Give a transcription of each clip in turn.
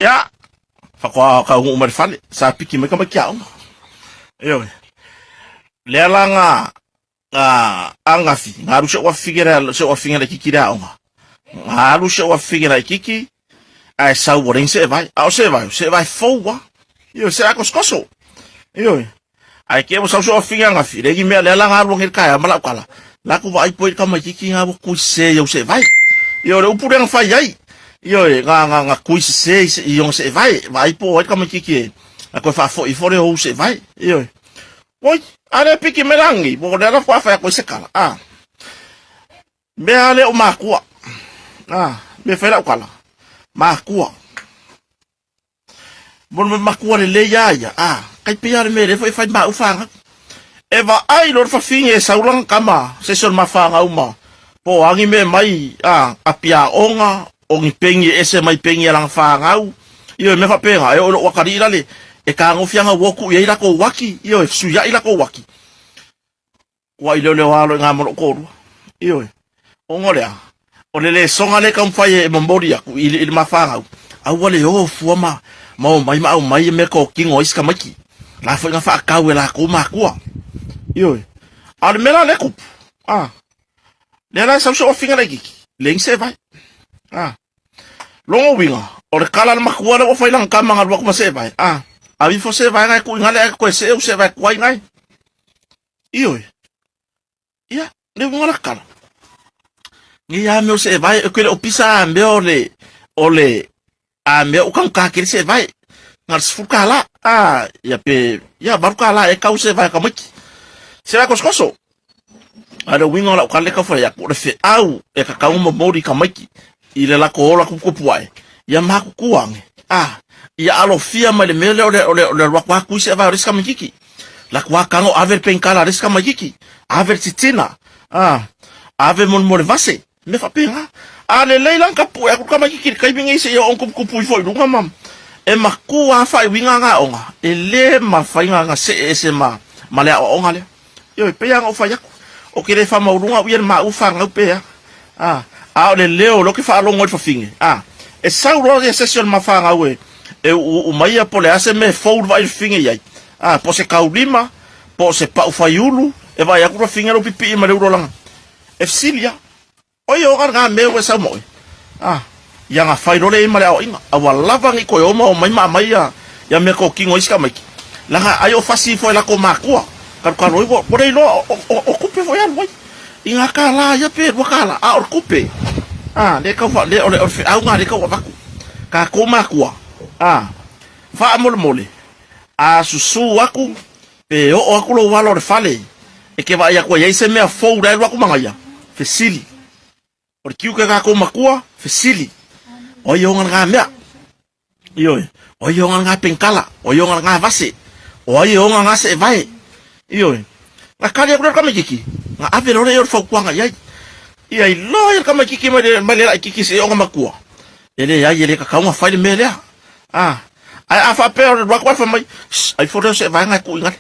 Ya, whakua ka ungu marifale, sa piki mai ka makia onga. Ewe, lea la ngā angafi, ngā aru se ua whingera kikira onga. Ngā aru se ua whingera kiki, ai sau waring se vai, au se vai fauwa. Ewe, se ako skoso. Ewe, ai kewa sau se ua whingera ngafi, regi mea lea la ngā aru ngir kaya, mala ukala. Laku wa ai poe ka mai kiki ngā wakui se yau se vai. Ewe, upure ngā whai ai. Yo nga kuisi se yong se vai po ai kama kiki a ko fa fo I fore o se vai yo oi ale piki merangi bo dela fa fa ko se kala me ale o makua me fa la kala makua bon me makua le ya kai pe ale me le fa ba u fa eva ai lor fa finge sa ulang kama se son mafanga uma po angi me mai apia onga ongi pengi ese mai pengi lang whangau. Iyo me whapenga, e olo wakari ilale. E ka ngofianga woku ia ilako waki. Iyo suya ilako waki. Wa ilo leo alo ngā mono kōrua. Iyo ongorea. O lele songa le kamwhai e mambori aku ili ma whangau. Au wale o fuama. Mau mai mau mai me ko kingo iska maki. La whainga whaakau e la ko makua. Iyo. Ale mela le kupu. Le la sauso o whinga kiki. Leng se vai. Longo winga, ore kala na makua na wafai lang kamanga lwak masebay. Abi fo sebay ngai ku ingale ko se u sebay ku ngai. Iyo. Ya, le wala kala. Ngi ya me sebay ko le opisa ambe ole ambe u kan ka kiri sebay. Ngar sfukala. Ya pe ya barkala e ka u sebay ka maki. Sera koskoso. Ada winga la kale ka fa ya ko fe au e ka ka mo mori ka maki. Ile la ko la kupuai ya maku kuange ya alofia male mele ole wakwa kuise va riska majiki la kwa kango aver penkala riska majiki aver titina ave mon vase me fa penga ale leilang kapu aku ka majiki kai bingi se yo onku kupu foi dunga mam e makua fa winga nga onga ele ma fa nga se ma male onga le yo pe yang o fa yak o kire fa maurunga uyen ma ufa nga pe le leo lo que fa longo fa finge e sauro de session ma fa nga we e o mai po le ase me fold vai finge yai po se kaulima po se pa fa yulu e vai akura finge lo pipi ma le urolanga e silia o yo ga me we sa mo ya nga fa le ma le o inga a wala ngi ko yo ma mai mai ya me ko kingo iska mai langa ayo fasi fo la ko makua ka ro bo dei lo o kupe fo ya moi inga kala ya pe wakala or kupe le ka fa le ole au nga le ka wa ka ko makua fa mole susu aku pe o aku lo walo de fale e ke va ya ko ya se me fo da lo aku mangaya fesili or kiu ka ko makua fesili o yo nga me yo o yo nga penkala o yo nga vase o yo nga se vai yo la kale ko ka me kiki nga ave lo yo fo kwanga ya ia lo ya kama kiki male la kiki se onga makua ele ya ele ka kaunga file mele ai afa pe ro kwa fa mai ai foto se vai nga ku ingat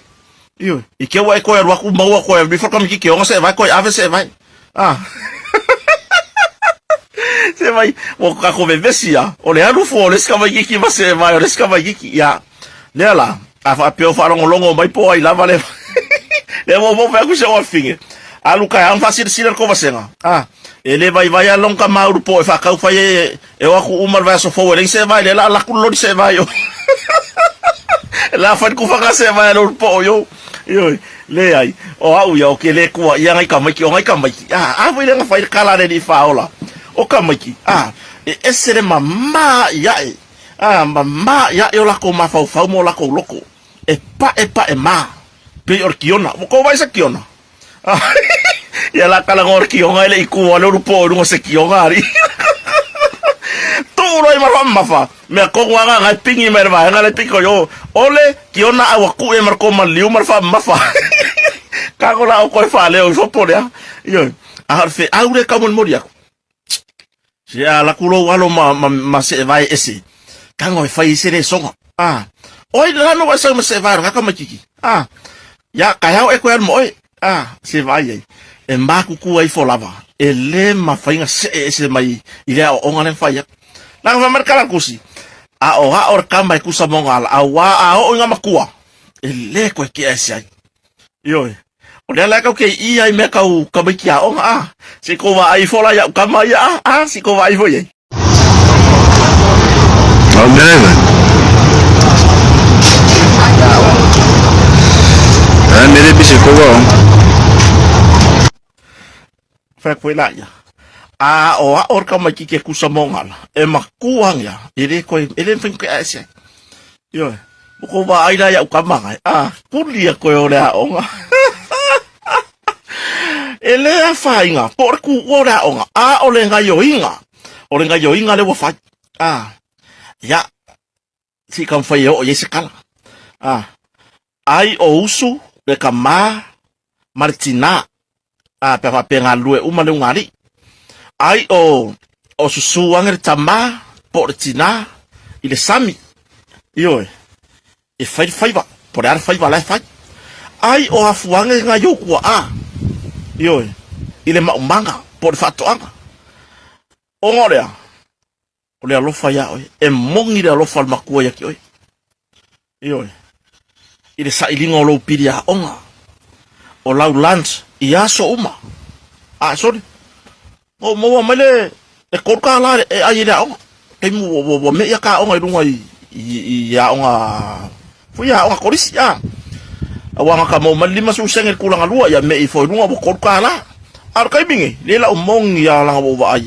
iyo ike wa ko ya ro ku mawa ko ya before kama kiki onga se vai ko ave se vai se vai o ka ko bebesia o le alu fo le skama kiki va se vai o le skama kiki ya le la afa pe o fa longo mai po ai lava le le mo fa ku se o finge alu kai an fasir siler ko vasenga ele vai along ka mauru po fa ka fa e wa ku umar va so fo le se vai le la ku lo se vai yo la fa ku fa ka se vai lo po yo le ai o au yo ke le ku ya ngai ka mai ki o ngai ka mai vai le fa kala de di fa ola o ka mai ki e sere mama ya mama ya yo la ko ma fa mo la ko loko e pa ma pe or kiona ko vai sa kiona ya la kala ngor kionga ile iku wala rupo ngo se kionga ri toro i marama fa me ko nga nga pingi merva nga le piko yo ole kiona awaku e marko maliu marfa mafa ka ko la ko fa le o fo ya yo arfe aure ka mon moria ya la kulo walo ma se vai ese kango fa isere songa oi la no wa se se va nga ka makiki ya ka ya e ko mo se vai ai e maku ku ai fo lava e le ma fainga se mai ile o ngale fai la va marcar kusi a or kama ku sa mongal a o nga makua ele ko ki asa yo o le la ka ke ia me ka u ka me kia o nga si ko va ai fola ya kama ya si ko va ai foi Aldeva. Mere bisi ko go. Fa ko la ya o or kama ki ke ku sa mongal e makuang ya ele ko ele fin ke asa yo ko va ai la ya kama pulia ko o le o nga ele a fainga por ku ora o nga o le nga yo inga le wo fa ya si kan fa yo ye sekala ai o usu le kama martina pa penga lue uma le ngari ai o susu anger tama portina ile sami yo e fai ba por ar fai ba la fai ai o afuange nga yo ku yo ile manga por fato anga o ngore o le alofa ya e mongi le alofa makua ya ki oi yo ile sa ilinga o lo piria onga o lau lunch ia so uma sorry mo mele e korka la ai le onga ke mo me ya ka onga runga ya onga fu ya onga korisi ya awanga ka mo malima su sengel kulang alua ya me ifo runga bo korka la ar kai bingi le la mongi ya la bo ba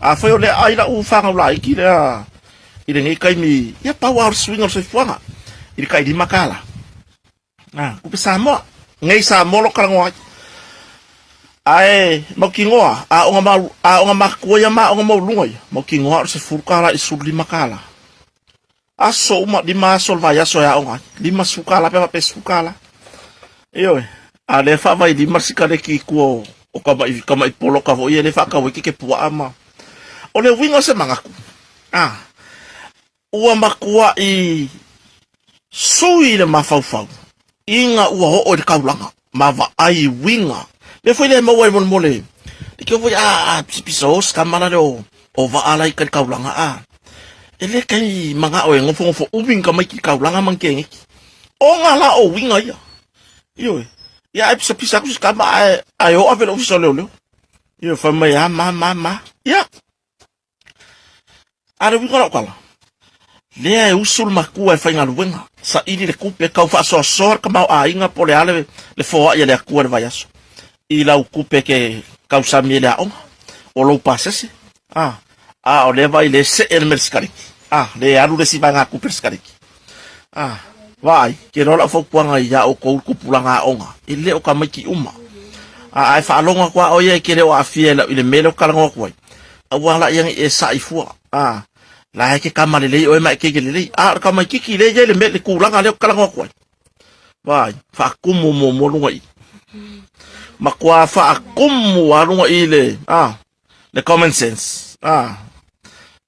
ai foi le ai la u fanga la ki le ile ngai kai mi ya power swing of fuanga ile kai di makala ku pesa mo ngai sa mo lo kalangwa ai mo kingoa onga ma ko ya ma onga mo lunga mo kingoa se furkala isul di makala aso uma di ma sol vai aso ya onga lima sukala pe sukala yo ale fa vai di marsikale ki ko o kama ipolo ka vo ile fa ka wi ke pua ama o le winga se mangaku ua makua i sui le mafau inga ua ho o le kaulanga ma ai winga le foi le mawai mon mole ke voi pisos kamana le o va ala i kaulanga ele kai manga o ngofo ubing ka mai ki kaulanga mangkeng o ngala o winga ya yo ya pisa ku kama ayo avelo fisolo yo fa mai ma ya ara wi kala kala le usul makua fa ngal wenga sa ili le kupe ka fa so ka mau ainga pole ale le fo ya le ku le vayas ila u kupe ke causa mi le o lo pasese o le vai le se el merskari le aru le si va nga kupe skari vai ke rola fo puanga ya o ko kupulanga onga ile o ka maki uma ai fa longa kwa o ye ke le o afiela ile melo kala ngo kwa awala yang e sa ifua la ke kamale le o mai ke le ka mai ki le ye le me le kulanga le kala ngo kwa vai fa kumu mo ngai makwa fa kumu wa ngai le the common sense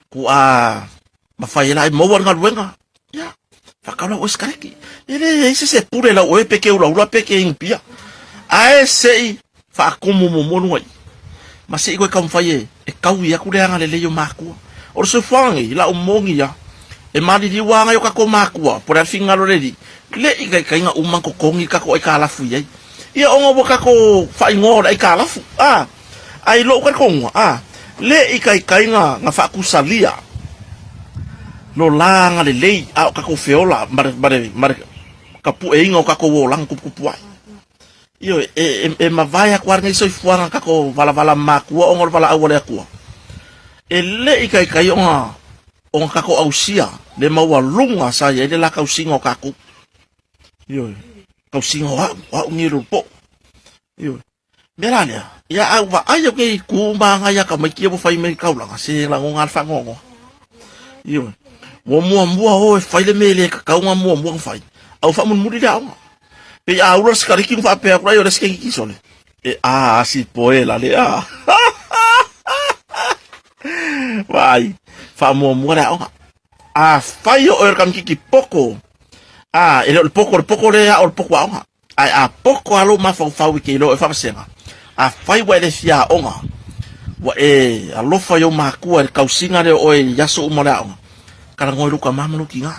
ku mafaila mo wa ngal wenga ya fa kala o skaki ile se pure la o peke u la peke impia sei fa kumu mo ngai masi ko kam faye e kau ya ku le ngale le yo makua o se fangi la umongi ya e mali di wanga yo ka ko makua por al fin ngalo le i ka inga umang ko kongi ka ko e kala fu ye ia ongo bo ka ko fa ingora e kala fu ai lo ka konga le i ka inga nga fa ku salia lo langa le ka ko feola mar ka pu e inga ka ko wolang ku ai io e ma vai a guarda i suoi fuanga ka ko vala makua ongo vala awole akua ele i kai onga ka ko ausia le maua lunga sa ye le la kausingo ka ku io kausingo wa ngiro po io merania ya awa ayo ke ku manga ya ka mai bo fai me kaulanga se la ngal fa ngongo io mo o fai le mele ka nga mo fai au fa mun muri da pe aula skari ki fa pe akura yo reske ki sole si poela le vai fa mo ra fai o kam ki poko el poco le o poco poco alo ma fa wiki lo fa senga fai wa le fia onga wa alo fa yo ma ku el kausinga le o yaso mo ra kala ngoi luka mamalo kinga.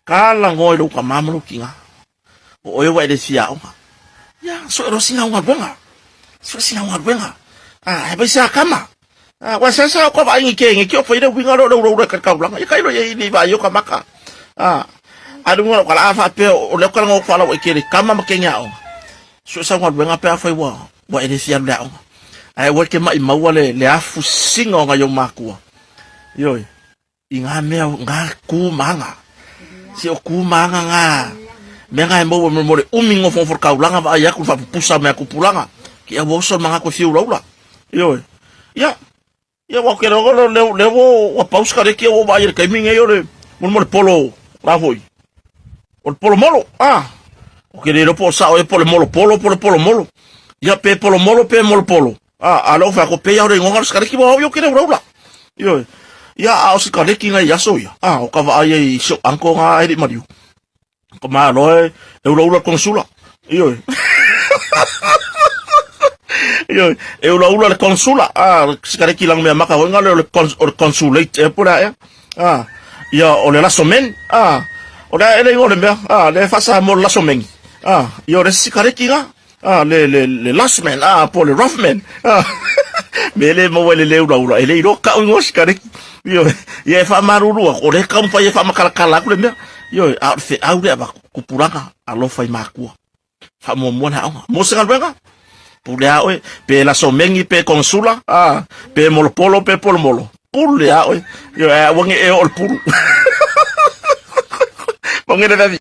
Kala ngoi luka mamalo kinga. O e wa de sia o. Ya, so ero singa wa benga. So singa wa benga. Ah, ba sia kama. Ah, wa sa ko ba ngi ke ngi ko fa ide winga lo ka ka blanca. Ka ilo ye ni ba yo ka maka. Ah. Adu ngora kala afa pe o le kala ngo fala o kele kama makenya o. So sa wa benga pe afa wa ide sia la o. Ai wa ke mai mawale le afu singa nga yo makua. Yo. Inga mea nga ku manga. Si o ku manga nga. Menga mo mo umingo fo for kaulanga ba ya ku fa pusa me ku pulanga. Ki a boso manga ko fiu laula. Yo. Ya. Ya wa ke ro le wa paus ka de ki o ba ir ka minga yo le mo polo la foi. O polo molo. Ah. O ke le po sa o polo molo. Ya pe polo molo pe molo polo. Ah, alo fa ko pe ya re ngonga ska de ki ba yo ke ro laula. Yo. Ya au se ka de ki nga ya so ya. Ah, o ka va ai so anko nga ai mariu. Ko ma loe eula consula. Yo. Yo, eula consula. Ah, sekare kilang me maka wenga le consulate e pura ya. Ah, ya o le lasomen. Ah, o da ele ngole me. Ah, le fasa mo lasomen. Ah, yo re sekare kinga. Ah, le lastman. Ah, pour le roughman. Ah. Mele mo le eula ele ro ka ngos sekare. Yo, ye fa maruru o le kampa ye fa makala ku le me. Yo, outfit au le ba kupuranga alo fai makua. Fa mo na mo se galbenga. Pulea oi, pe la somengi pe consula, ah, pe molopolo pe polmolo. Pulea oi. Yo, wangi e ol pulu. Wangi de